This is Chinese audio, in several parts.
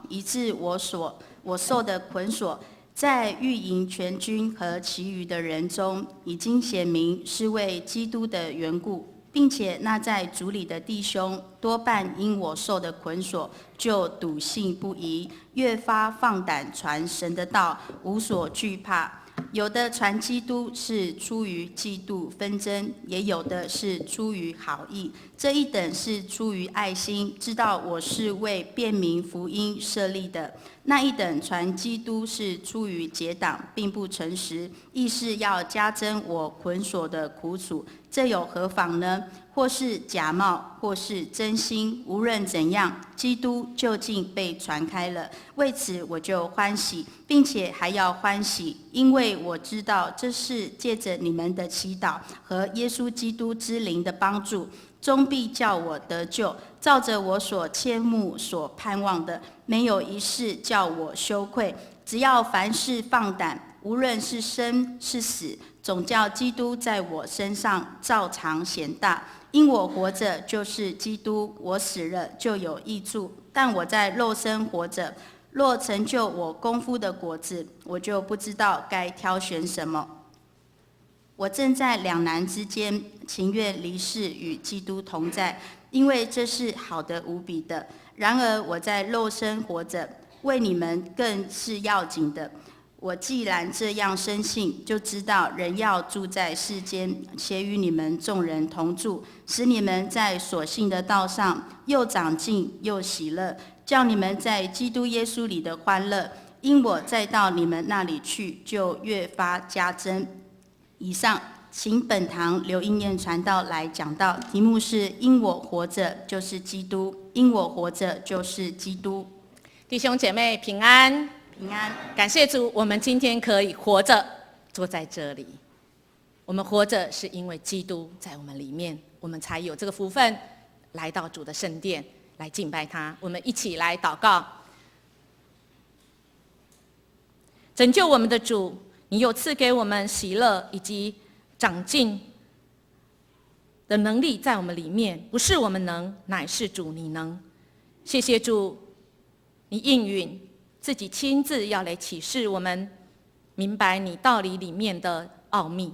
以致我受的捆锁，在御营全军和其余的人中，已经显明是为基督的缘故，并且那在主里的弟兄多半因我受的捆锁，就笃信不疑，越发放胆传神的道，无所惧怕。有的传基督是出于嫉妒纷争，也有的是出于好意。这一等是出于爱心，知道我是为辨明福音设立的；那一等传基督是出于结党，并不诚实，亦是要加增我捆锁的苦楚。这有何妨呢？或是假冒，或是真心，无论怎样，基督究竟被传开了。为此我就欢喜，并且还要欢喜，因为我知道这是借着你们的祈祷和耶稣基督之灵的帮助，终必叫我得救。照着我所切慕所盼望的，没有一事叫我羞愧。只要凡事放胆，无论是生是死，总叫基督在我身上照常显大。因我活着就是基督，我死了就有益处。但我在肉身活着，若成就我功夫的果子，我就不知道该挑选什么。我正在两难之间，情愿离世与基督同在，因为这是好的无比的。然而我在肉身活着，为你们更是要紧的。我既然这样深信，就知道人要住在世间，且与你们众人同住，使你们在所信的道上又长进又喜乐，叫你们在基督耶稣里的欢乐，因我再到你们那里去，就越发加增。以上，请本堂刘英燕传道来讲道，题目是因我活着就是基督，因我活着就是基督。弟兄姐妹平安，平安。感谢主，我们今天可以活着坐在这里。我们活着是因为基督在我们里面，我们才有这个福分来到主的圣殿来敬拜他。我们一起来祷告。拯救我们的主，你有赐给我们喜乐以及长进的能力在我们里面，不是我们能，乃是主你能。谢谢主，你应允自己亲自要来启示我们，明白你道理里面的奥秘。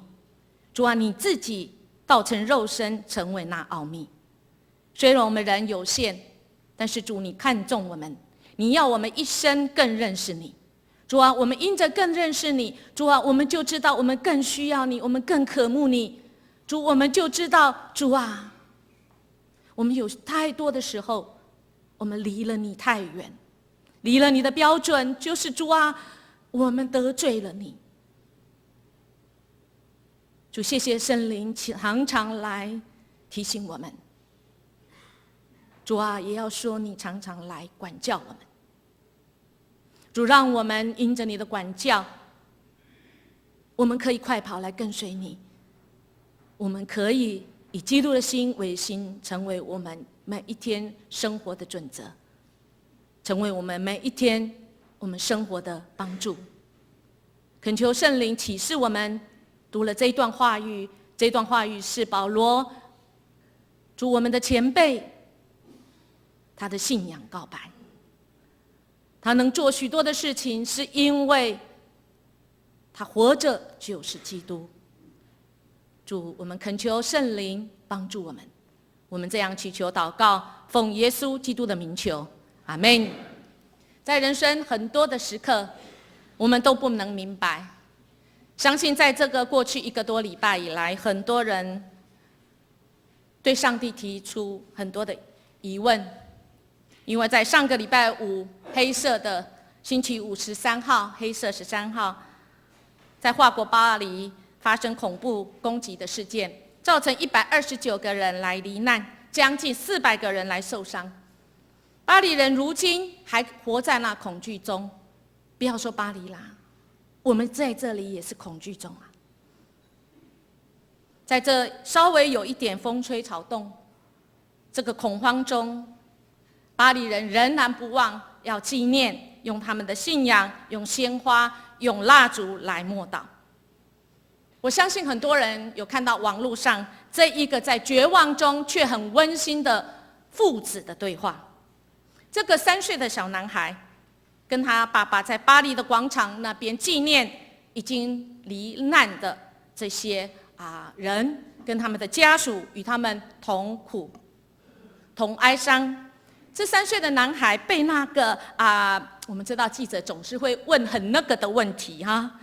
主啊，你自己道成肉身，成为那奥秘。虽然我们人有限，但是主你看重我们，你要我们一生更认识你。主啊，我们因着更认识你，主啊，我们就知道我们更需要你，我们更渴慕你。主，我们就知道，主啊，我们有太多的时候，我们离了你太远，离了你的标准，就是主啊，我们得罪了你。主，谢谢圣灵常常来提醒我们。主啊，也要说你常常来管教我们。主，让我们因着你的管教，我们可以快跑来跟随你，我们可以以基督的心为心，成为我们每一天生活的准则，成为我们每一天我们生活的帮助。恳求圣灵启示我们，读了这一段话语，这段话语是保罗主我们的前辈他的信仰告白。他能做许多的事情，是因为他活着就是基督。主，我们恳求圣灵帮助我们，我们这样祈求祷告，奉耶稣基督的名求，阿们。在人生很多的时刻，我们都不能明白，相信在这个过去1个多礼拜以来，很多人对上帝提出很多的疑问。因为在上个礼拜五，黑色的星期五13号，黑色13号，在法国巴黎发生恐怖攻击的事件，造成129个人来罹难，将近400个人来受伤。巴黎人如今还活在那恐惧中，不要说巴黎啦，我们在这里也是恐惧中啊。在这稍微有一点风吹草动，这个恐慌中，巴黎人仍然不忘要纪念，用他们的信仰，用鲜花，用蜡烛来默祷。我相信很多人有看到网络上这一个在绝望中却很温馨的父子的对话。这个3岁的小男孩跟他爸爸在巴黎的广场那边纪念已经罹难的这些人，跟他们的家属，与他们同苦同哀伤。这3岁的男孩被那个我们知道记者总是会问很那个的问题哈，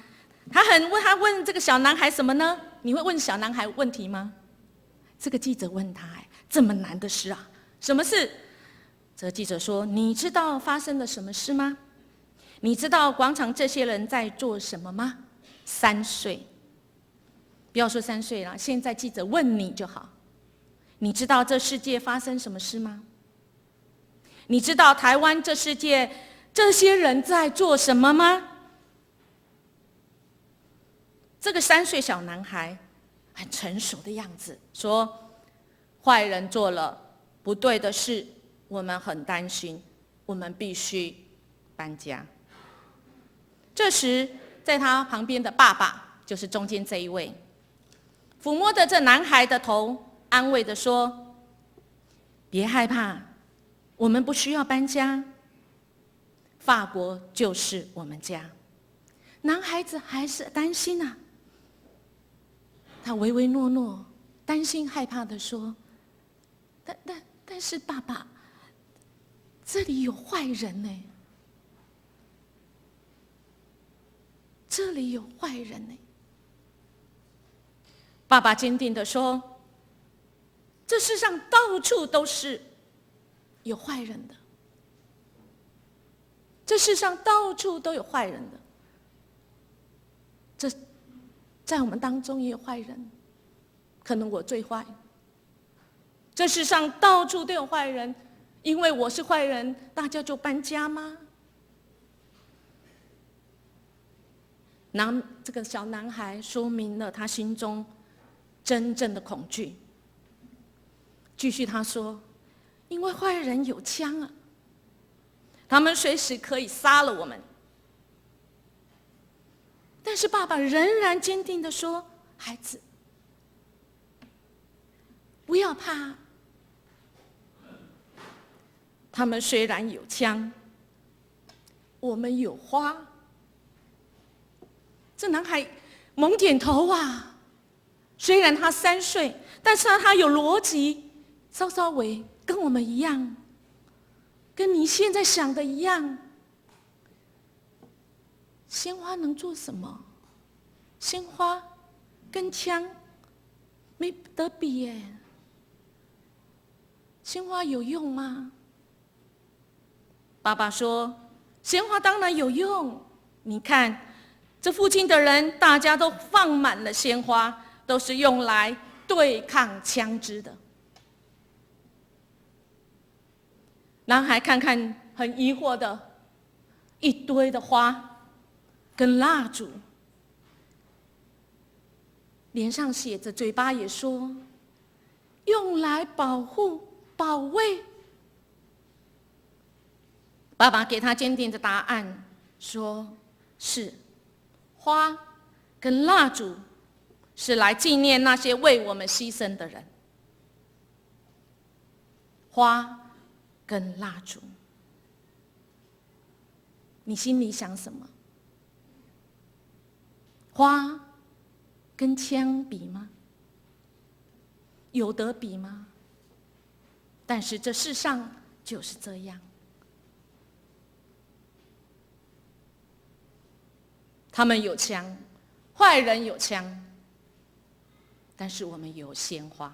他问这个小男孩什么呢？你会问小男孩问题吗？这个记者问他，这么难的事啊，什么事？这个记者说：“你知道发生了什么事吗？你知道广场这些人在做什么吗？”3岁，不要说3岁了，现在记者问你就好。你知道这世界发生什么事吗？你知道台湾这世界这些人在做什么吗？这个3岁小男孩很成熟的样子，说：“坏人做了不对的事，我们很担心，我们必须搬家。”这时，在他旁边的爸爸，就是中间这一位，抚摸着这男孩的头，安慰地说：“别害怕，我们不需要搬家，法国就是我们家。”男孩子还是担心啊，他唯唯诺诺，担心害怕地说：“但是爸爸，这里有坏人呢，这里有坏人呢。”爸爸坚定地说：“这世上到处都是有坏人的，这世上到处都有坏人的。这在我们当中也有坏人，可能我最坏。这世上到处都有坏人，因为我是坏人，大家就搬家吗？”这个小男孩说明了他心中真正的恐惧。继续他说：“因为坏人有枪啊，他们随时可以杀了我们。”但是爸爸仍然坚定地说：“孩子，不要怕，他们虽然有枪，我们有花。”这男孩猛点头啊，虽然他3岁，但是他有逻辑，稍微跟我们一样，跟你现在想的一样。鲜花能做什么？鲜花跟枪没得比耶。鲜花有用吗？爸爸说：“鲜花当然有用。你看，这附近的人，大家都放满了鲜花，都是用来对抗枪支的。”男孩看看很疑惑的一堆的花跟蜡烛，脸上写着，嘴巴也说：“用来保护、保卫。”爸爸给他坚定的答案，说：“是，花跟蜡烛是来纪念那些为我们牺牲的人。花跟蜡烛，你心里想什么？花跟枪比吗？有得比吗？但是这世上就是这样，他们有枪，坏人有枪，但是我们有鲜花。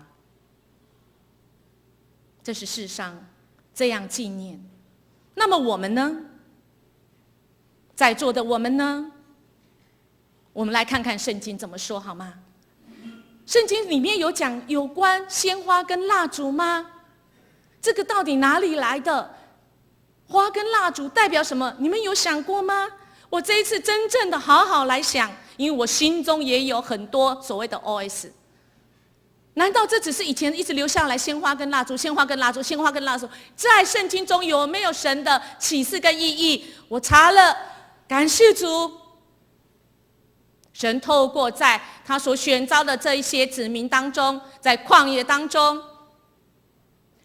这是世上这样纪念。那么我们呢？在座的我们呢？我们来看看圣经怎么说好吗？圣经里面有讲有关鲜花跟蜡烛吗？这个到底哪里来的？花跟蜡烛代表什么？你们有想过吗？我这一次真正的好好来想，因为我心中也有很多所谓的 OS。难道这只是以前一直留下来鲜花跟蜡烛、鲜花跟蜡烛、鲜花跟蜡烛？在圣经中有没有神的启示跟意义？我查了，感谢主，神透过在他所选召的这一些子民当中，在旷野当中，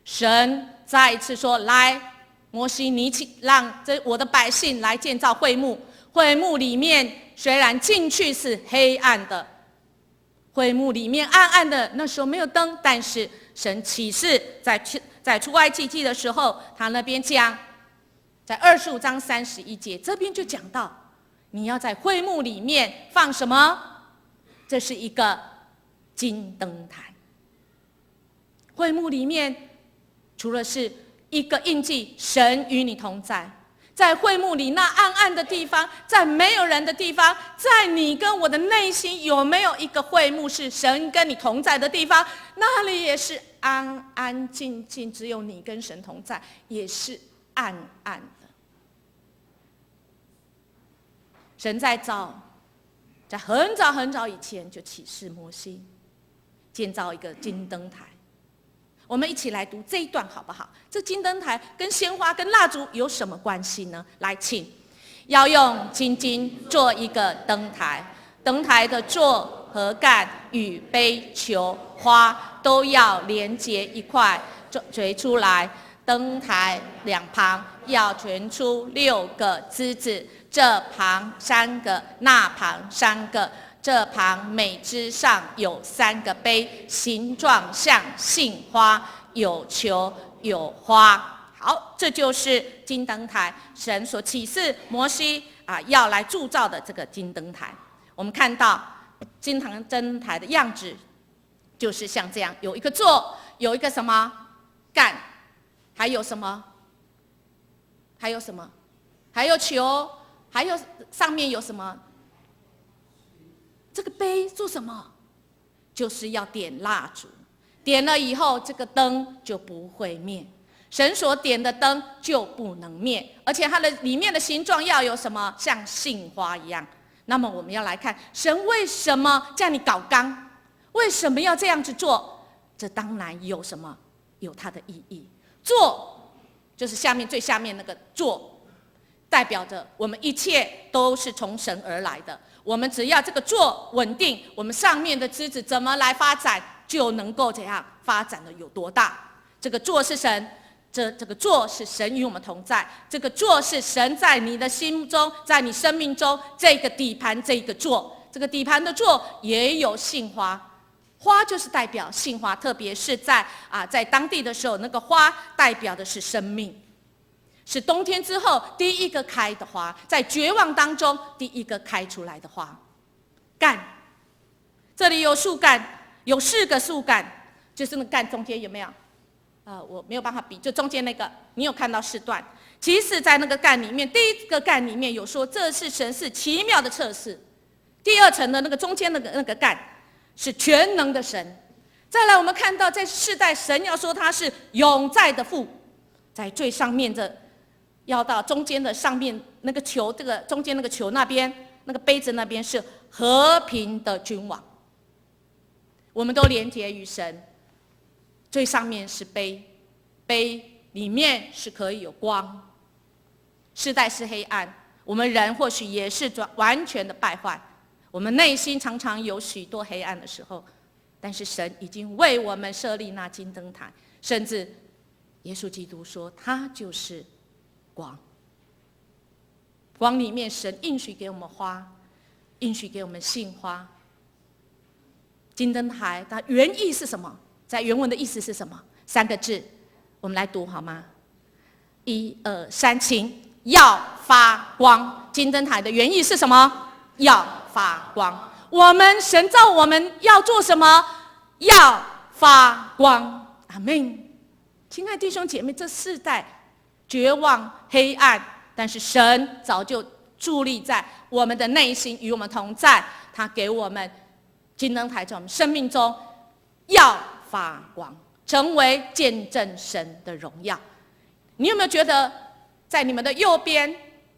神再一次说：“来，摩西，你让我的百姓来建造会幕。会幕里面虽然进去是黑暗的，会幕里面暗暗的，那时候没有灯，但是神启示在出埃及记的时候，他那边讲，在25章31节，这边就讲到，你要在会幕里面放什么？这是一个金灯台。会幕里面除了是一个印记，神与你同在。在会幕里那暗暗的地方，在没有人的地方，在你跟我的内心，有没有一个会幕是神跟你同在的地方？那里也是安安静静，只有你跟神同在，也是暗暗的。神在很早很早以前就启示摩西建造一个金灯台。我们一起来读这一段好不好？这金灯台跟鲜花跟蜡烛有什么关系呢？来，请。要用金金做一个灯台，灯台的座和杆与杯球花都要连结一块垂出来，灯台两旁要旋出6个枝子，这旁3个，那旁3个，这旁每枝上有3个杯，形状像杏花，有球有花。好，这就是金灯台，神所启示摩西要来铸造的这个金灯台。我们看到金灯台的样子，就是像这样，有一个座，有一个什么杆，还有什么？还有什么？还有球，还有上面有什么？这个杯做什么？就是要点蜡烛，点了以后，这个灯就不会灭。神所点的灯就不能灭，而且它的里面的形状要有什么？像杏花一样。那么我们要来看，神为什么这样搞纲？为什么要这样子做？这当然有什么？有它的意义。座就是最下面那个座，代表着我们一切都是从神而来的。我们只要这个座稳定，我们上面的枝子怎么来发展，就能够怎样发展的有多大。这个座是神，这个座是神与我们同在，这个座是神在你的心中，在你生命中这个底盘，这个座，这个底盘的座也有杏花。花就是代表杏花，特别是在当地的时候，那个花代表的是生命，是冬天之后第一个开的花，在绝望当中第一个开出来的花。杆，这里有树干，有4个树干，就是那杆中间有没有？我没有办法比，就中间那个，你有看到4段？其实，在那个杆里面，第一个杆里面有说，这是神是奇妙的测试。第2层的那个中间那个杆，是全能的神。再来，我们看到在世代，神要说他是永在的父，在最上面要到中间的上面那个球，这个中间那个球那边，那个杯子那边是和平的君王。我们都连结于神。最上面是杯，杯里面是可以有光。世代是黑暗，我们人或许也是完全的败坏，我们内心常常有许多黑暗的时候，但是神已经为我们设立那金灯台，甚至耶稣基督说他就是光。光里面神应许给我们花，应许给我们杏花。金灯台它原意是什么？在原文的意思是什么？3个字，我们来读好吗？1、2、3，请。要发光。金灯台的原意是什么？要发光。我们神造我们要做什么？要发光。阿们。亲爱弟兄姐妹，这世代绝望黑暗，但是神早就伫立在我们的内心，与我们同在。他给我们金灯台，在我们生命中要发光，成为见证神的荣耀。你有没有觉得在你们的右边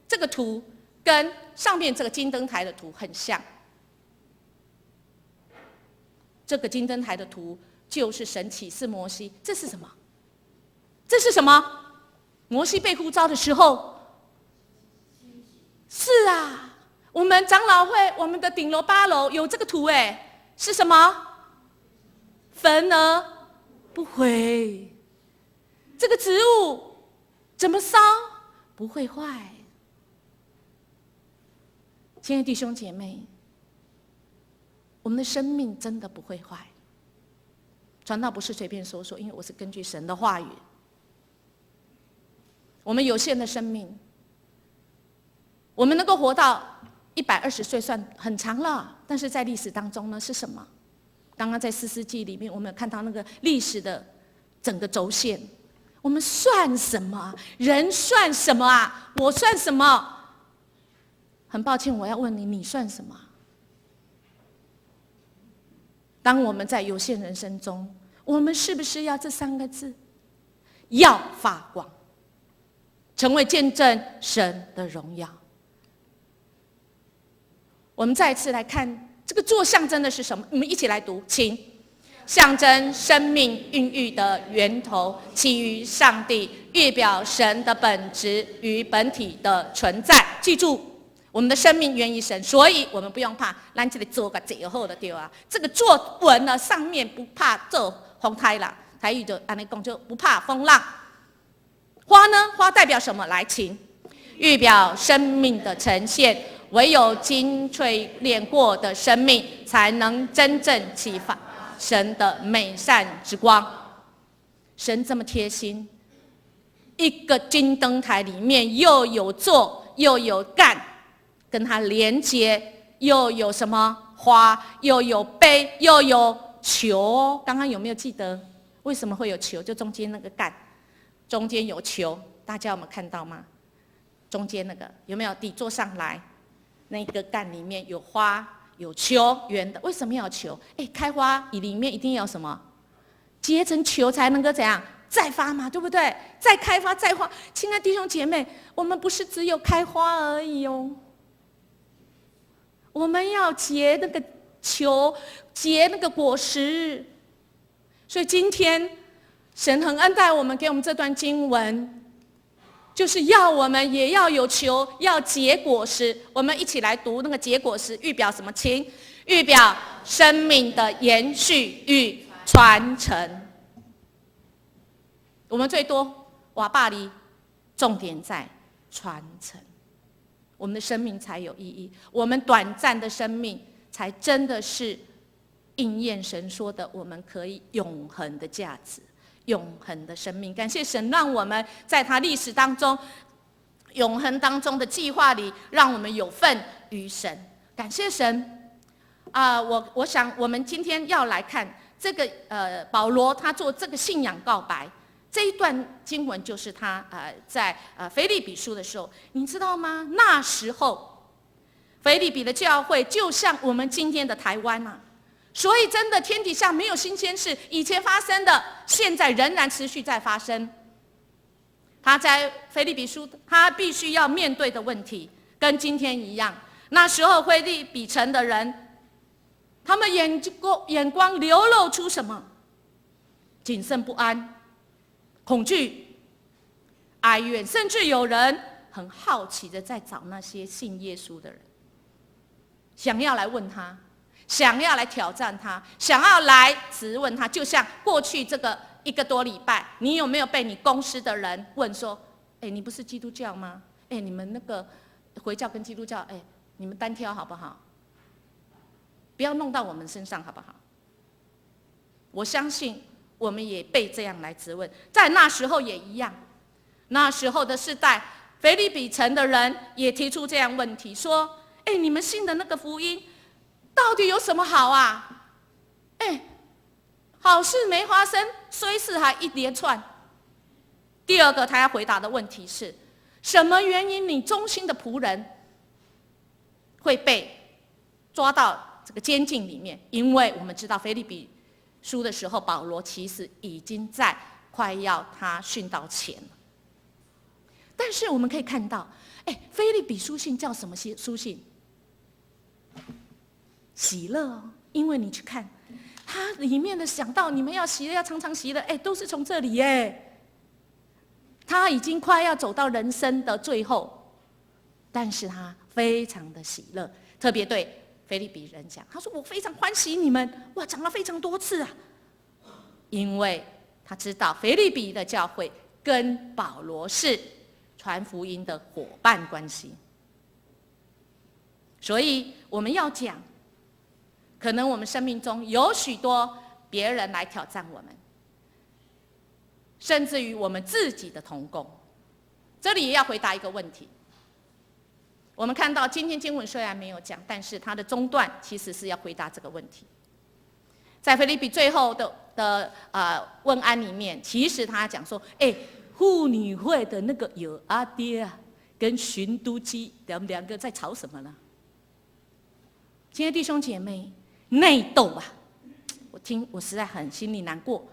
这个图跟上面这个金灯台的图很像？这个金灯台的图就是神启示摩西，这是什么？这是什么？摩西被呼召的时候，是啊，我们长老会我们的顶楼8楼有这个图，是什么？焚而不毁。这个植物怎么烧不会坏。亲爱的弟兄姐妹，我们的生命真的不会坏。传道不是随便说说，因为我是根据神的话语。我们有限的生命，我们能够活到120岁算很长了，但是在历史当中呢，是什么？刚刚在士师记里面，我们有看到那个历史的整个轴线。我们算什么？人算什么啊？我算什么？很抱歉，我要问你，你算什么？当我们在有限人生中，我们是不是要这3个字？要发光，成为见证神的荣耀。我们再一次来看这个座象征的是什么？我们一起来读，请。象征生命孕育的源头，起于上帝，预表神的本质与本体的存在。记住，我们的生命源于神，所以我们不用怕。咱这里做个最好的对啊，这个作文呢上面不怕做风台浪，台语就按你讲就不怕风浪。花呢？花代表什么？来，请。预表生命的呈现，唯有经淬炼过的生命，才能真正启发神的美善之光。神这么贴心，一个金灯台里面又有座又有干，跟它连接，又有什么花，又有杯，又有球。刚刚有没有记得为什么会有球？就中间那个干，中间有球，大家有没有看到吗？中间那个有没有底座上来？那个干里面有花。有球，圆的，为什么要有球？开花里面一定要什么？结成球才能够怎样再发嘛，对不对？再开花再花。亲爱的弟兄姐妹，我们不是只有开花而已哦，我们要结那个球，结那个果实。所以今天神很恩待我们，给我们这段经文，就是要我们也要有球，要结果实。我们一起来读那个结果实，预表什么？请预表生命的延续与传承。我们最多瓦巴黎，重点在传承，我们的生命才有意义，我们短暂的生命才真的是应验神说的，我们可以永恒的价值。永恒的生命，感谢神，让我们在他历史当中、永恒当中的计划里，让我们有份于神。感谢神我想我们今天要来看这个保罗他做这个信仰告白这一段经文，就是他在腓立比书的时候，你知道吗？那时候腓立比的教会就像我们今天的台湾啊。所以真的天底下没有新鲜事，以前发生的现在仍然持续在发生。他在腓立比书他必须要面对的问题跟今天一样。那时候腓立比城的人，他们眼光流露出什么？谨慎不安、恐惧、哀怨，甚至有人很好奇的在找那些信耶稣的人，想要来问他，想要来挑战他，想要来质问他。就像过去这个1个多礼拜，你有没有被你公司的人问说，你不是基督教吗？你们那个回教跟基督教，你们单挑好不好？不要弄到我们身上好不好？我相信我们也被这样来质问，在那时候也一样。那时候的世代，腓立比城的人也提出这样问题，说，你们信的那个福音到底有什么好啊？好事没发生，衰事还一连串。第二个他要回答的问题是，什么原因你忠心的仆人会被抓到这个监禁里面？因为我们知道腓立比书的时候，保罗其实已经在快要他殉道前了。但是我们可以看到，腓立比书信叫什么书信？喜乐哦，因为你去看它里面的讲到，你们要喜乐，要常常喜乐，都是从这里耶。他已经快要走到人生的最后，但是他非常的喜乐，特别对腓立比人讲，他说我非常欢喜你们，哇，讲了非常多次啊，因为他知道腓立比的教会跟保罗是传福音的伙伴关系。所以我们要讲，可能我们生命中有许多别人来挑战我们，甚至于我们自己的同工。这里也要回答一个问题。我们看到今天经文虽然没有讲，但是它的中段其实是要回答这个问题。在腓立比最后的问安里面，其实他讲说，妇女会的那个有阿爹啊，跟寻都基两个在吵什么呢？今天弟兄姐妹内斗啊，我实在很心里难过。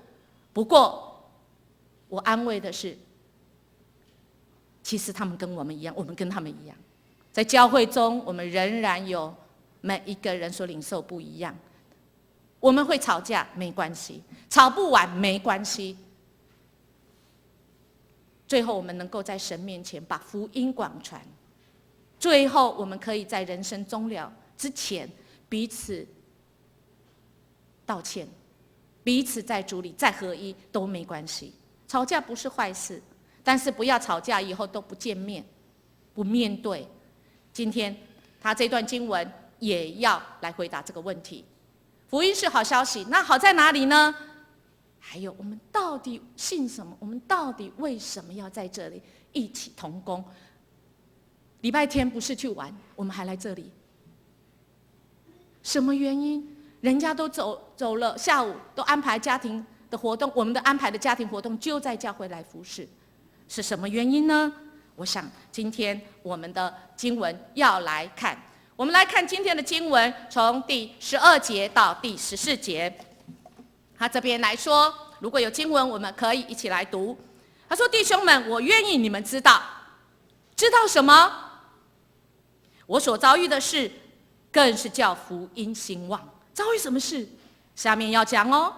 不过我安慰的是，其实他们跟我们一样，我们跟他们一样。在教会中，我们仍然有每一个人所领受不一样。我们会吵架，没关系；吵不完，没关系。最后，我们能够在神面前把福音广传。最后，我们可以在人生终了之前，彼此道歉，彼此在主里再合一都没关系。吵架不是坏事，但是不要吵架以后都不见面，不面对。今天他这段经文也要来回答这个问题。福音是好消息，那好在哪里呢？还有我们到底信什么？我们到底为什么要在这里一起同工？礼拜天不是去玩，我们还来这里，什么原因？人家都走了，下午都安排家庭的活动，我们的安排的家庭活动就在教会来服侍，是什么原因呢？我想今天我们的经文要来看，我们来看今天的经文，从第12节到第14节。他这边来说，如果有经文，我们可以一起来读。他说：“弟兄们，我愿意你们知道什么？我所遭遇的事，更是叫福音兴旺。遭遇什么事？下面要讲哦。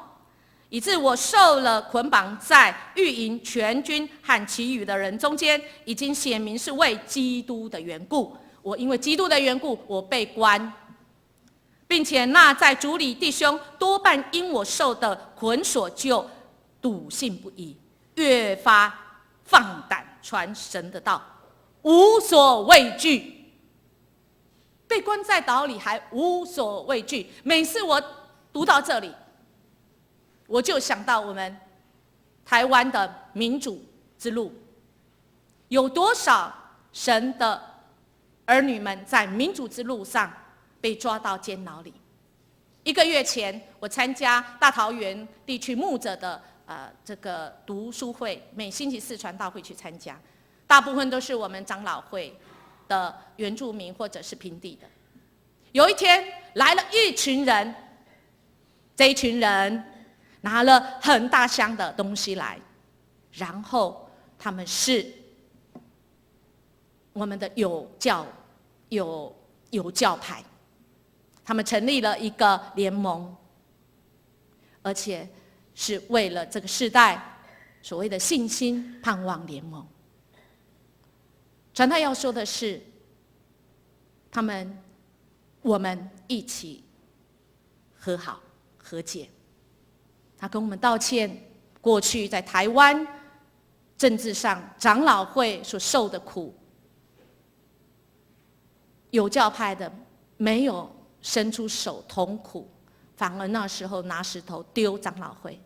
以致我受了捆绑，在御营全军和其余的人中间，已经显明是为基督的缘故。我因为基督的缘故，我被关，并且那在主里弟兄多半因我受的捆锁，就笃信不疑，越发放胆传神的道，无所畏惧。被关在岛里还无所畏惧。每次我读到这里，我就想到我们台湾的民主之路，有多少神的儿女们在民主之路上被抓到监牢里。1个月前，我参加大桃园地区牧者的这个读书会，每星期4传道会去参加，大部分都是我们长老会的原住民或者是平地的。有一天来了一群人，这一群人拿了很大箱的东西来，然后他们是我们的有教派，他们成立了一个联盟，而且是为了这个世代所谓的信心盼望联盟。传道要说的是，我们一起和好和解。他跟我们道歉，过去在台湾政治上长老会所受的苦，有教派的没有伸出手同苦，反而那时候拿石头丢长老会，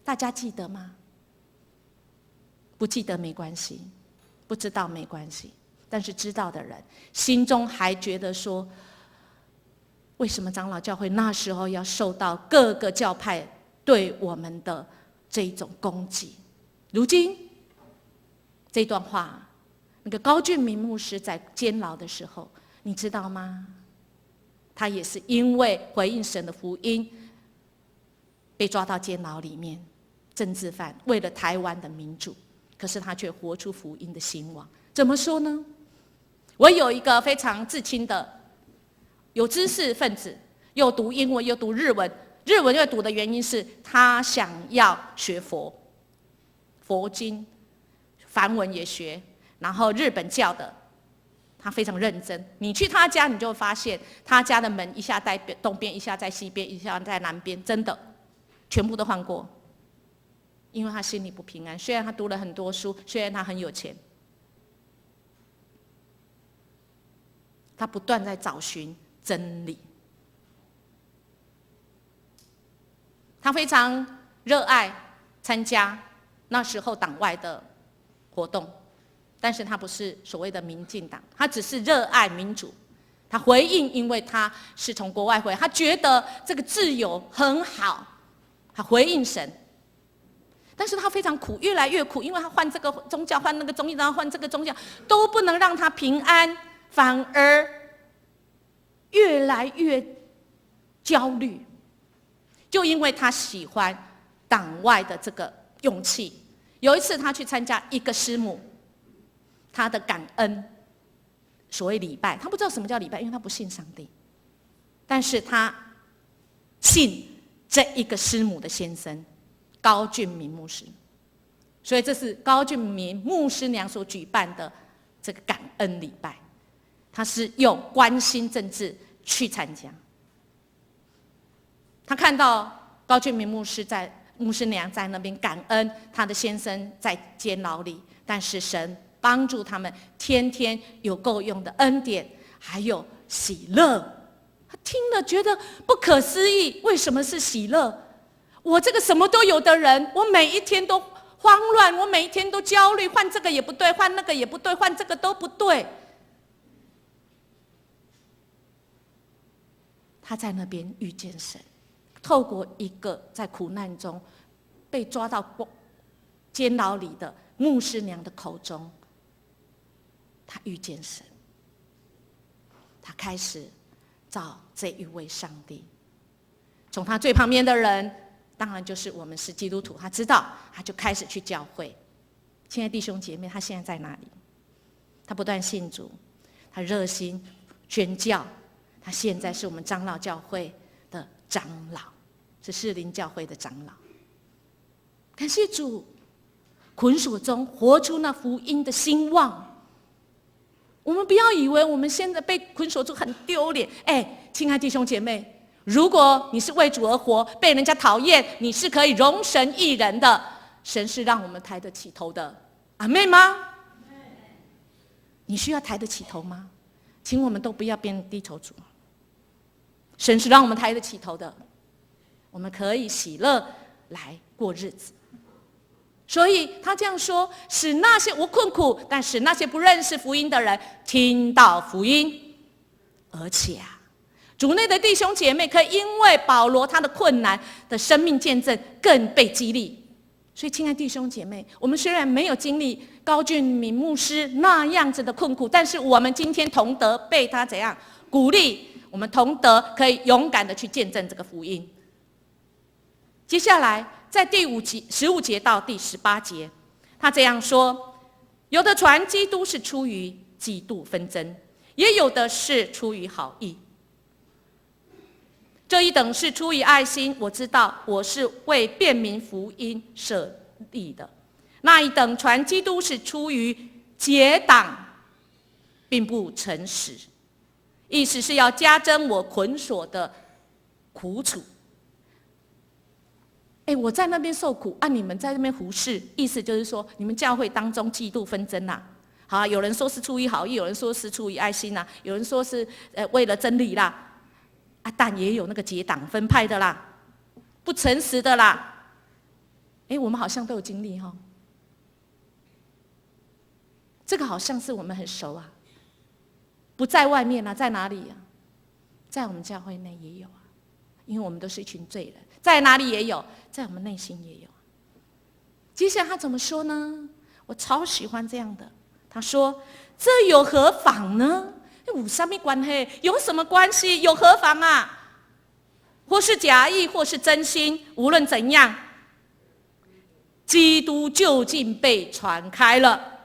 大家记得吗？不记得没关系，不知道没关系，但是知道的人心中还觉得说，为什么长老教会那时候要受到各个教派对我们的这一种攻击？如今这段话，那个高俊明牧师在监牢的时候，你知道吗？他也是因为回应神的福音，被抓到监牢里面，政治犯，为了台湾的民主，可是他却活出福音的兴旺。怎么说呢？我有一个非常至亲的有知识分子，又读英文又读日文，日文又读的原因是他想要学佛经，梵文也学，然后日本教的他非常认真。你去他家，你就会发现他家的门一下在东边，一下在西边，一下在南边，真的全部都换过。因为他心里不平安，虽然他读了很多书，虽然他很有钱，他不断在找寻真理。他非常热爱参加那时候党外的活动，但是他不是所谓的民进党，他只是热爱民主。他回应，因为他是从国外回来，他觉得这个自由很好，他回应神。但是他非常苦，越来越苦，因为他换这个宗教，换那个宗教，然后换这个宗教，都不能让他平安，反而越来越焦虑。就因为他喜欢党外的这个勇气。有一次他去参加一个师母他的感恩所谓礼拜，他不知道什么叫礼拜，因为他不信上帝，但是他信这一个师母的先生高俊明牧师，所以这是高俊明牧师娘所举办的这个感恩礼拜，他是用关心政治去参加。他看到高俊明牧师娘在那边感恩他的先生在监牢里，但是神帮助他们天天有够用的恩典，还有喜乐。他听了觉得不可思议，为什么是喜乐？我这个什么都有的人，我每一天都慌乱，我每一天都焦虑，换这个也不对，换那个也不对，换这个都不对。他在那边遇见神，透过一个在苦难中被抓到监牢里的牧师娘的口中，他遇见神，他开始找这一位上帝。从他最旁边的人，当然就是我们是基督徒，他知道，他就开始去教会。亲爱的弟兄姐妹，他现在在哪里？他不断信主，他热心宣教，他现在是我们长老教会的长老，是士林教会的长老。感谢主，捆锁中活出那福音的兴旺。我们不要以为我们现在被捆锁住很丢脸。亲爱的弟兄姐妹，如果你是为主而活，被人家讨厌，你是可以容神一人的。神是让我们抬得起头的，阿们吗？你需要抬得起头吗？请我们都不要变低头族。神是让我们抬得起头的，我们可以喜乐来过日子。所以他这样说，使那些我困苦，但使那些不认识福音的人听到福音。而且主内的弟兄姐妹可以因为保罗他的困难的生命见证更被激励。所以亲爱的弟兄姐妹，我们虽然没有经历高俊明牧师那样子的困苦，但是我们今天同得被他怎样鼓励，我们同得可以勇敢的去见证这个福音。接下来在第15节到第18节，他这样说：有的传基督是出于嫉妒纷争，也有的是出于好意。这一等是出于爱心，我知道我是为便民福音设立的。那一等传基督是出于结党，并不诚实，意思是要加增我捆锁的苦楚。我在那边受苦，你们在那边胡事，意思就是说，你们教会当中嫉妒纷争啦。好，有人说是出于好意，有人说是出于爱心啦，有人说是为了真理啦。但也有那个结党分派的啦，不诚实的啦。我们好像都有经历哈。这个好像是我们很熟啊，不在外面啊，在哪里啊？在我们教会内也有啊，因为我们都是一群罪人，在哪里也有，在我们内心也有。接下来他怎么说呢？我超喜欢这样的，他说：“这有何妨呢？有什么关系？有什么关系？有何妨啊？或是假意，或是真心，无论怎样，基督究竟被传开了，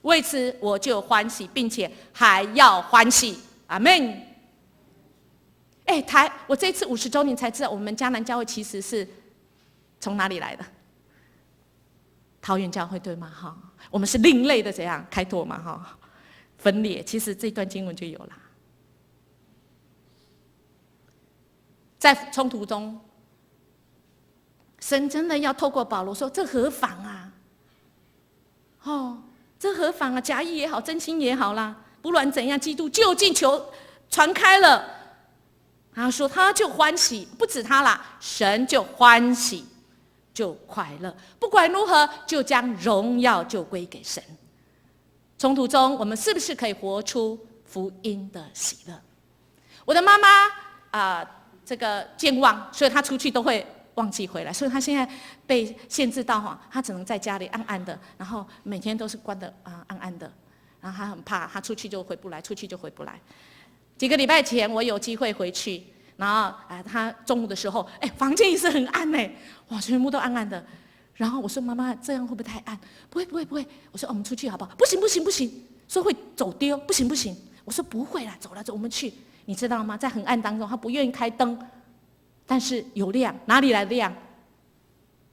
为此我就欢喜，并且还要欢喜。阿们。”我这次50周年才知道，我们嘉南教会其实是从哪里来的？桃园教会对吗？哈，我们是另类的怎样开拓嘛？哈。分裂，其实这段经文就有了。在冲突中，神真的要透过保罗说：“这何妨啊？这何妨啊？假意也好，真心也好啦，不论怎样，基督就近求传开了。他说他就欢喜，不止他啦，神就欢喜，就快乐。不管如何，就将荣耀就归给神。冲突中，我们是不是可以活出福音的喜乐？我的妈妈这个健忘，所以她出去都会忘记回来，所以她现在被限制到她只能在家里暗暗的，然后每天都是关的暗暗的，然后她很怕，她出去就回不来，出去就回不来。几个礼拜前，我有机会回去，然后她中午的时候，房间也是很暗哇，全部都暗暗的。然后我说：“妈妈，这样会不会太暗？”不会。我说：“我们出去好不好？”不行，说会走丢，不行。我说：“不会啦，走，我们去。”你知道吗？在很暗当中，她不愿意开灯，但是有亮，哪里来的亮？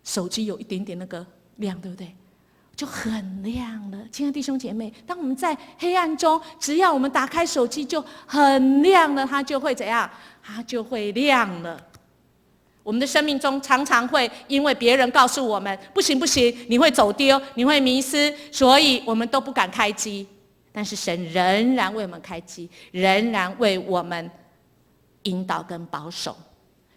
手机有一点点那个亮，对不对？就很亮了。亲爱的弟兄姐妹，当我们在黑暗中，只要我们打开手机就很亮了，它就会怎样？它就会亮了。我们的生命中常常会因为别人告诉我们不行，你会走丢，你会迷失，所以我们都不敢开机。但是神仍然为我们开机，仍然为我们引导跟保守。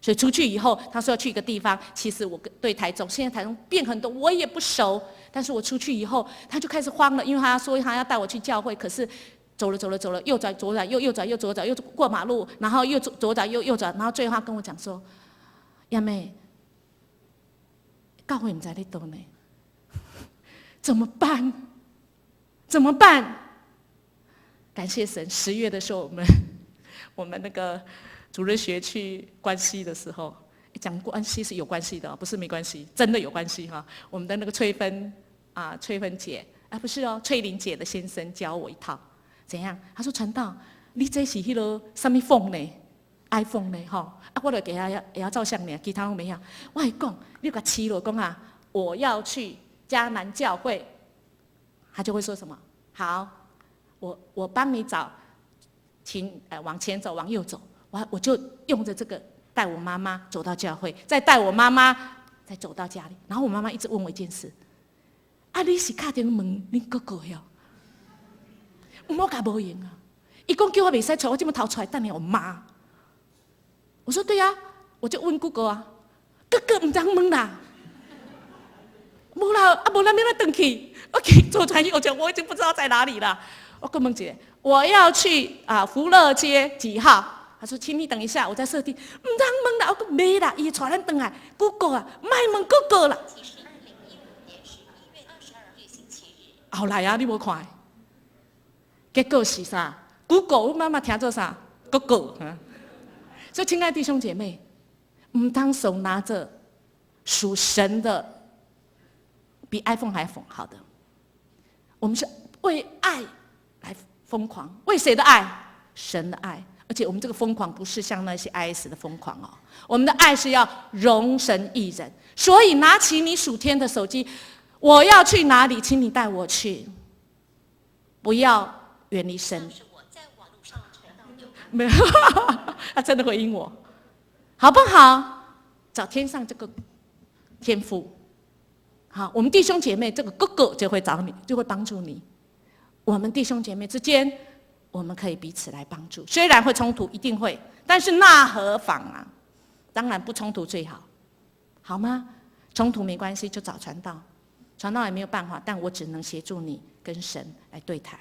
所以出去以后，他说要去一个地方，其实我对台中，现在台中变很多，我也不熟。但是我出去以后，他就开始慌了，因为他说他要带我去教会，可是走了，右转左转，右转右左转，又过马路，然后又左转右转，然后最后他跟我讲说：“亚妹，教会不知在哪呢，怎么办？怎么办？”感谢神，10月的时候，我们那个主日学去关西的时候，讲关系是有关系的，不是没关系，真的有关系哈。我们的那个翠芬姐不是翠玲姐的先生教我一套，怎样？他说：“传道，你这是迄个什么phone呢 ？iPhone 呢？我就给他也要照相呢，其他都没有。我还讲，你给他起了，讲我要去迦南教会，他就会说什么？好，我帮你找，请往前走，往右走。我就用着这个带我妈妈走到教会，再带我妈妈再走到家里。然后我妈妈一直问我一件事：你是敲电门，你哥哥哟？我甲无用啊！伊讲叫我袂使出，我这么逃出来等你我妈。我说对呀，我就问哥哥哥哥唔当问啦，无啦，无咱要来回去，我走出来右转，我已经不知道在哪里了。我跟问姐，我要去福乐街几号？他说：“请你等一下，我在设定。”唔当问啦，我讲没啦，伊带咱回来。哥哥卖问哥哥啦。后来你无看，结果是啥？哥哥，我妈妈听做啥？哥哥。所以，亲爱的弟兄姐妹，唔当手拿着属神的，比 iPhone 还好的。我们是为爱来疯狂，为谁的爱？神的爱。而且我们这个疯狂不是像那些 IS 的疯狂我们的爱是要荣神益人。所以拿起你属天的手机，我要去哪里，请你带我去，不要远离神。没有，他真的回应我，好不好？找天上这个天父。好，我们弟兄姐妹这个哥哥就会找你，就会帮助你。我们弟兄姐妹之间，我们可以彼此来帮助，虽然会冲突，一定会，但是那何妨啊？当然不冲突最好，好吗？冲突没关系，就找传道，传道也没有办法，但我只能协助你跟神来对谈，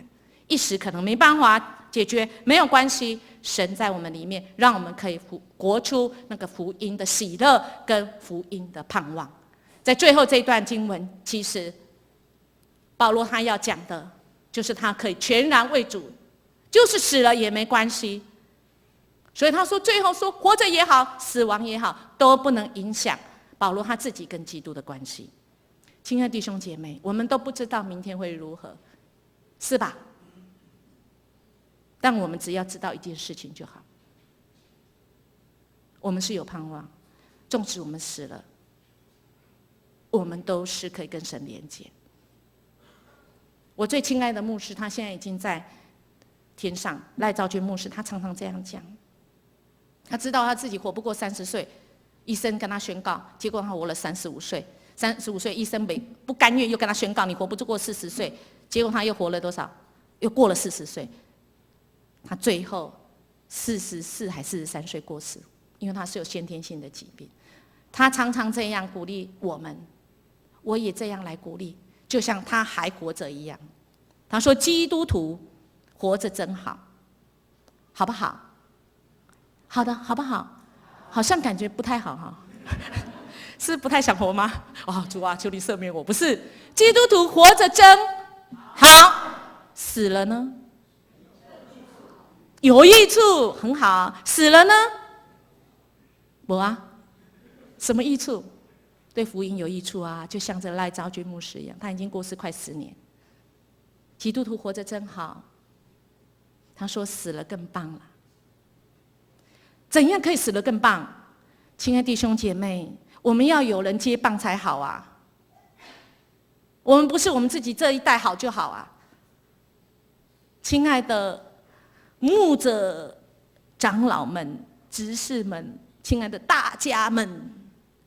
一时可能没办法解决，没有关系，神在我们里面，让我们可以活出那个福音的喜乐跟福音的盼望。在最后这一段经文，其实保罗他要讲的，就是他可以全然为主。就是死了也没关系，所以他说最后说活着也好，死亡也好，都不能影响保罗他自己跟基督的关系。亲爱的弟兄姐妹，我们都不知道明天会如何，是吧？但我们只要知道一件事情就好，我们是有盼望，纵使我们死了，我们都是可以跟神连接。我最亲爱的牧师，他现在已经在天上，赖兆君牧师，他常常这样讲。他知道他自己活不过30岁，医生跟他宣告，结果他活了35岁。35岁，医生不甘愿，又跟他宣告你活不过40岁。结果他又活了多少？又过了40岁。他最后44还43岁过世，因为他是有先天性的疾病。他常常这样鼓励我们，我也这样来鼓励，就像他还活着一样。他说：“基督徒活着真好，好不好？好的，好不好？好像感觉不太好哈，是不太想活吗？哦，主啊，求你赦免我。不是，基督徒活着真好，死了呢？有益处，很好。死了呢？没啊。什么益处？对福音有益处啊，就像这赖昭君牧师一样，他已经过世快10年。基督徒活着真好。他说死了更棒了。怎样可以死得更棒？亲爱的弟兄姐妹，我们要有人接棒才好啊。我们不是我们自己这一代好就好啊。亲爱的牧者、长老们、执事们，亲爱的大家们，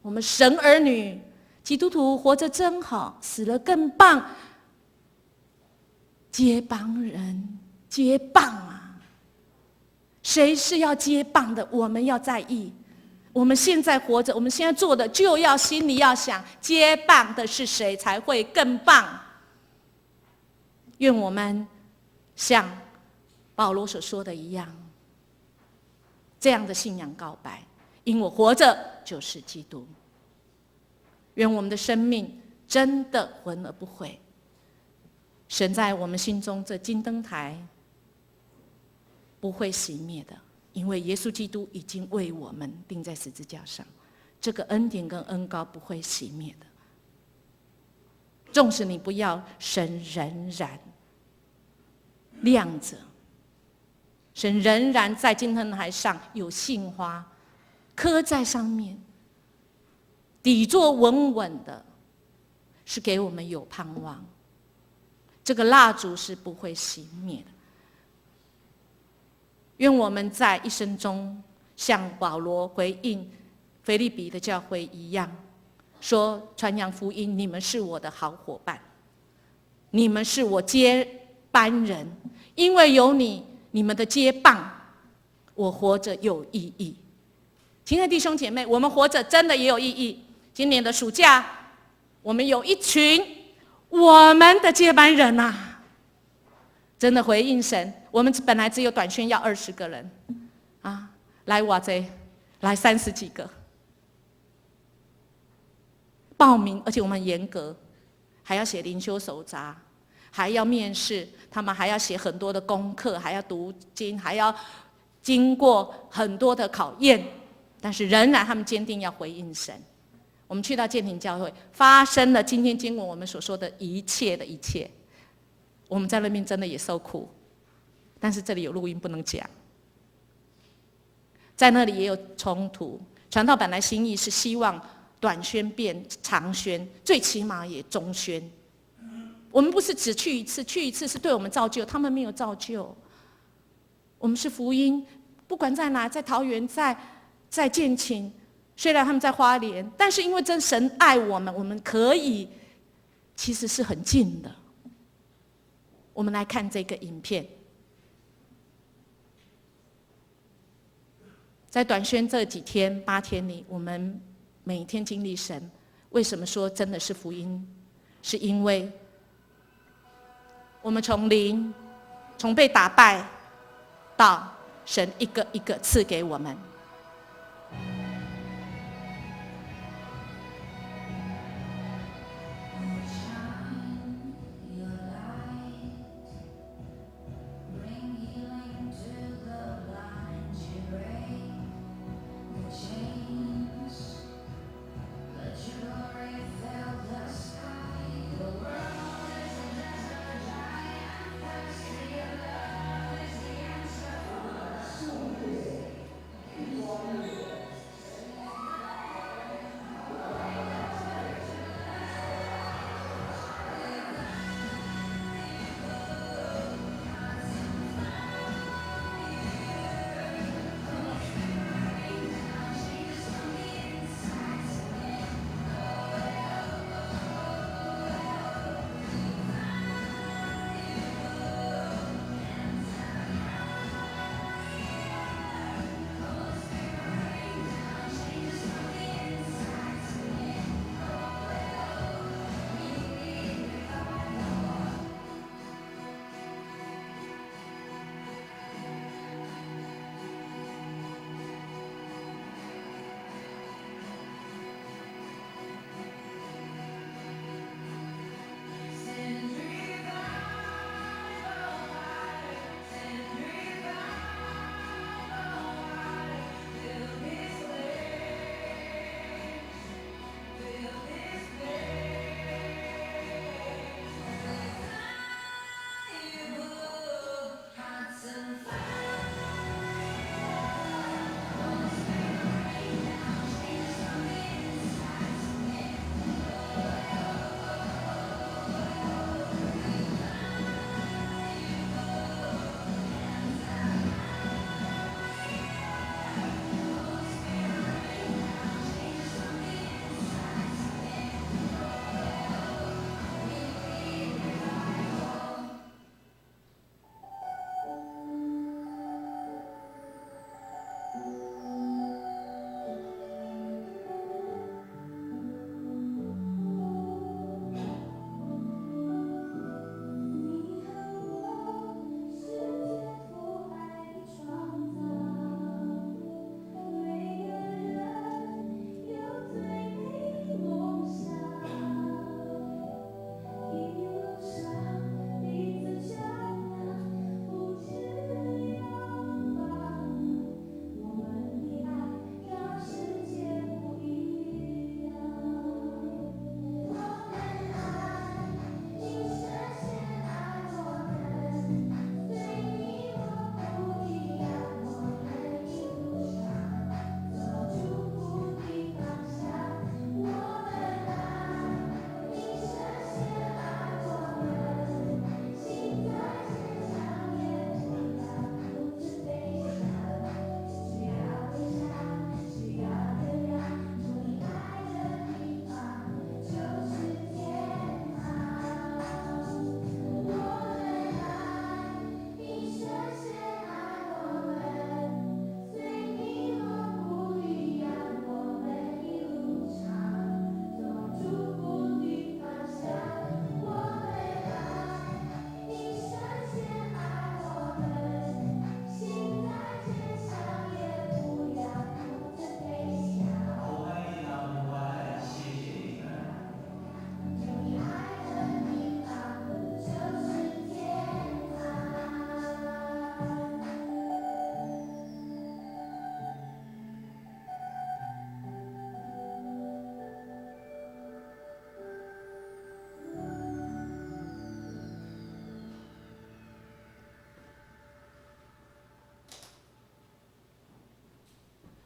我们神儿女，基督徒活着真好，死了更棒。接棒人，接棒啊！谁是要接棒的？我们要在意。我们现在活着，我们现在做的，就要心里要想，接棒的是谁才会更棒。愿我们像保罗所说的一样，这样的信仰告白：因我活着就是基督。愿我们的生命真的魂而不毁。神在我们心中这金灯台不会熄灭的，因为耶稣基督已经为我们钉在十字架上，这个恩典跟恩膏不会熄灭的。纵使你不要，神仍然亮着，神仍然在金灯台上有杏花刻在上面，底座稳稳的，是给我们有盼望。这个蜡烛是不会熄灭的。愿我们在一生中像保罗回应腓立比的教会一样，说传扬福音，你们是我的好伙伴，你们是我接班人，因为有你们的接棒，我活着有意义。亲爱的弟兄姐妹，我们活着真的也有意义。今年的暑假，我们有一群我们的接班人啊，真的回应神。我们本来只有短宣要20个人，啊，来哇这，来30几个报名，而且我们很严格，还要写灵修手札，还要面试，他们还要写很多的功课，还要读经，还要经过很多的考验，但是仍然他们坚定要回应神。我们去到建庭教会，发生了今天经文我们所说的一切的一切。我们在那边真的也受苦，但是这里有录音不能讲。在那里也有冲突。传道本来心意是希望短宣变长宣，最起码也中宣。我们不是只去一次，去一次是对我们造就，他们没有造就。我们是福音，不管在哪，在桃园，在建琴。虽然他们在花莲，但是因为真神爱我们，我们可以其实是很近的。我们来看这个影片，在短宣这几天8天里，我们每天经历神。为什么说真的是福音？是因为我们从零，从被打败到神一个一个赐给我们。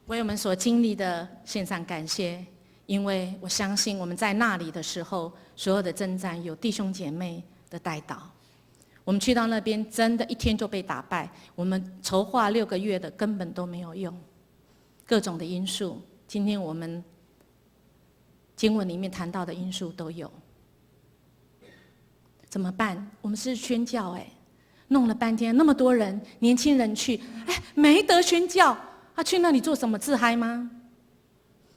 为我们所经历的献上感谢，因为我相信我们在那里的时候，所有的征战有弟兄姐妹的带导。我们去到那边，真的一天就被打败。我们筹划6个月的根本都没有用，各种的因素，今天我们经文里面谈到的因素都有。怎么办？我们是宣教弄了半天，那么多人，年轻人去，没得宣教，去那里做什么？自嗨吗？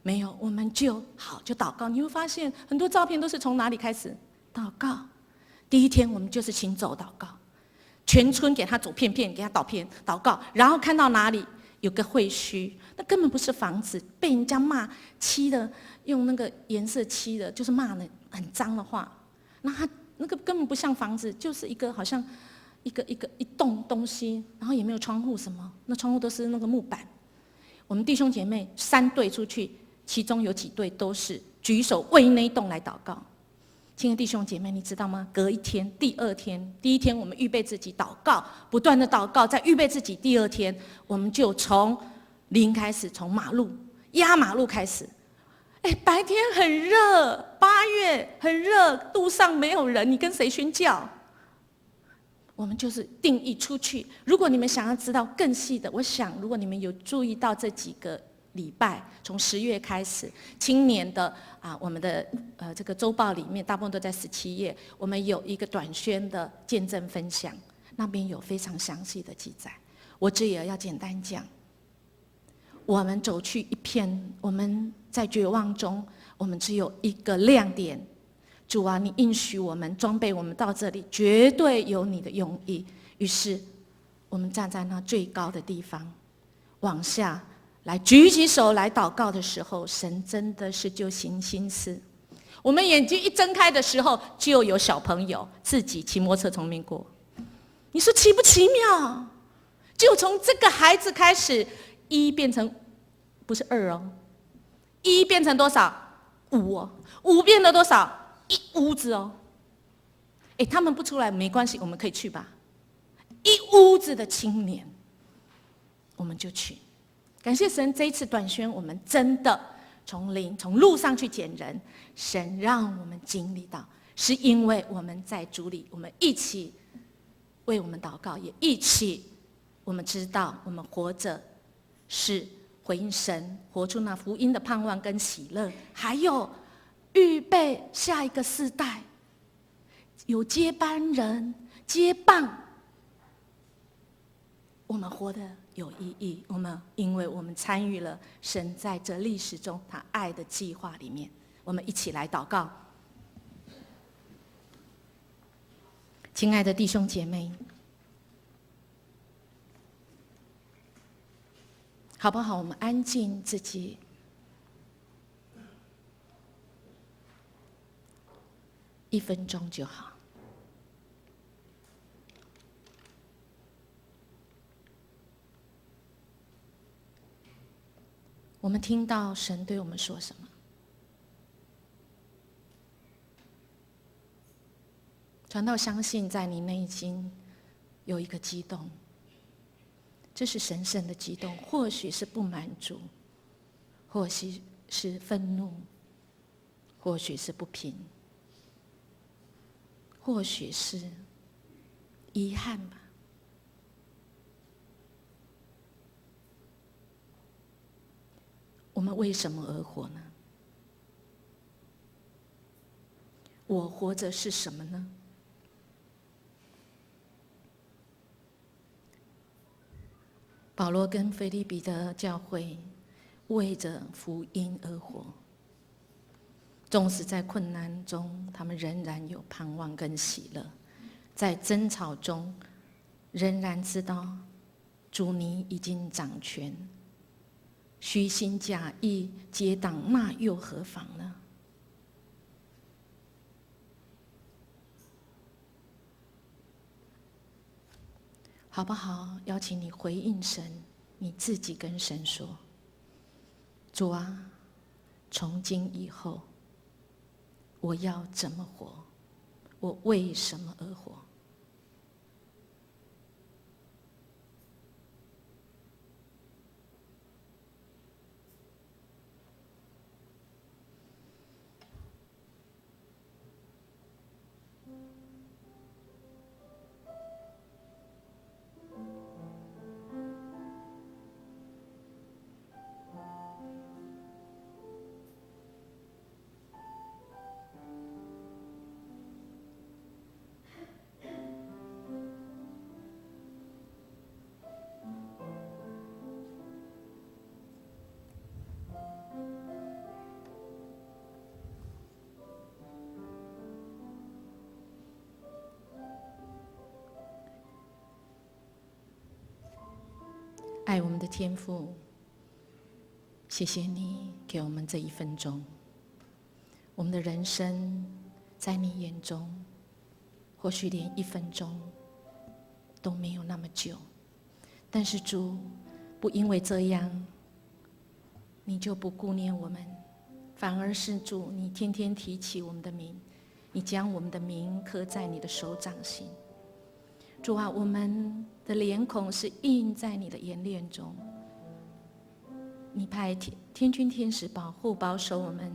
没有，我们就祷告。你会发现很多照片都是从哪里开始？祷告。第一天我们就是行走祷告，全村给他走片片，给他祷告，然后看到哪里有个废墟，那根本不是房子，被人家骂漆的，用那个颜色漆的，就是骂的很脏的话。那他那个根本不像房子，就是一个好像一栋东西，然后也没有窗户什么，那窗户都是那个木板。我们弟兄姐妹3队出去，其中有几队都是举手为那一栋来祷告。亲爱的弟兄姐妹，你知道吗？隔一天，第2天，第1天我们预备自己祷告，不断的祷告，再预备自己。第2天，我们就从零开始，从压马路开始。白天很热，8月很热，路上没有人，你跟谁宣教？我们就是定义出去。如果你们想要知道更细的，我想如果你们有注意到这几个礼拜，从10月开始，青年的我们的这个周报里面，大部分都在17页，我们有一个短宣的见证分享，那边有非常详细的记载。我这也要简单讲，我们走去一片，我们在绝望中，我们只有一个亮点。主啊，你应许我们，装备我们到这里，绝对有你的用意。于是，我们站在那最高的地方，往下来举起手来祷告的时候，神真的是就行心事。我们眼睛一睁开的时候，就有小朋友自己骑摩托车从那边过。你说奇不奇妙？就从这个孩子开始，1变成不是2哦，1变成多少？5哦，5变了多少？一屋子哦。他们不出来没关系，我们可以去吧。一屋子的青年，我们就去。感谢神，这一次短宣我们真的从路上去捡人，神让我们经历到，是因为我们在主里，我们一起为我们祷告，也一起我们知道我们活着是回应神，活出那福音的盼望跟喜乐，还有预备下一个世代，有接班人接棒，我们活得有意义。因为我们参与了神在这历史中他爱的计划里面，我们一起来祷告。亲爱的弟兄姐妹，好不好？我们安静自己1分钟就好。我们听到神对我们说什么？传道相信在你内心有一个激动，这是神圣的激动，或许是不满足，或许是愤怒，或许是不平，或许是遗憾吧。我们为什么而活呢？我活着是什么呢？保罗跟腓立比的教会为着福音而活，纵使在困难中，他们仍然有盼望跟喜乐，在争吵中仍然知道主你已经掌权，虚心假意结党，那又何妨呢？好不好？邀请你回应神，你自己跟神说：主啊，从今以后，我要怎么活？我为什么而活？爱我们的天父，谢谢你给我们这1分钟。我们的人生在你眼中，或许连1分钟都没有那么久，但是主，不因为这样你就不顾念我们，反而是主，你天天提起我们的名，你将我们的名刻在你的手掌心。主啊，我们的脸孔是印在你的眼帘中，你派天军天使保护保守我们，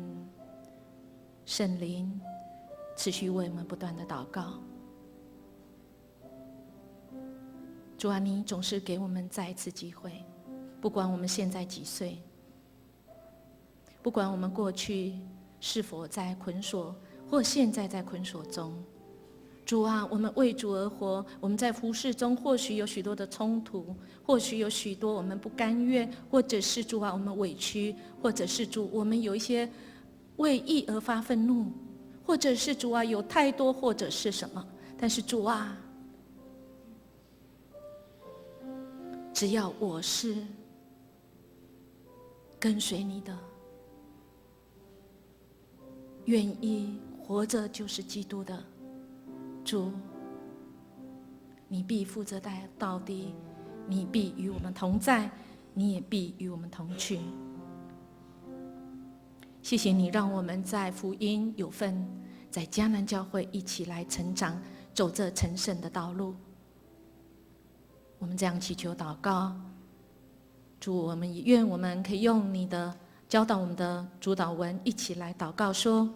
圣灵持续为我们不断的祷告。主啊，你总是给我们再一次机会，不管我们现在几岁，不管我们过去是否在捆锁，或现在在捆锁中，主啊，我们为主而活，我们在服事中或许有许多的冲突，或许有许多我们不甘愿，或者是主啊我们委屈，或者是主我们有一些为义而发愤怒，或者是主啊有太多或者是什么，但是主啊，只要我是跟随你的，愿意活着就是基督的，主，你必负责到底，你必与我们同在，你也必与我们同去。谢谢你让我们在福音有份，在迦南教会一起来成长，走这成圣的道路。我们这样祈求祷告，主，我们也愿我们可以用你的教导我们的主祷文一起来祷告说：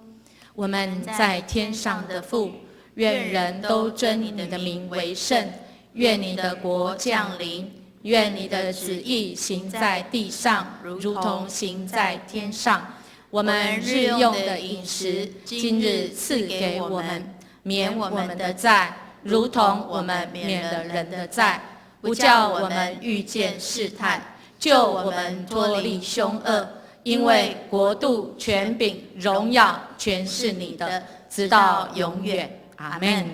我们在天上的父，愿人都尊你的名为圣，愿你的国降临，愿你的旨意行在地上，如同行在天上。我们日用的饮食，今日赐给我们，免我们的债，如同我们免了人的债，不叫我们遇见试探，救我们脱离凶恶。因为国度、权柄、荣耀，全是你的，直到永远。阿们。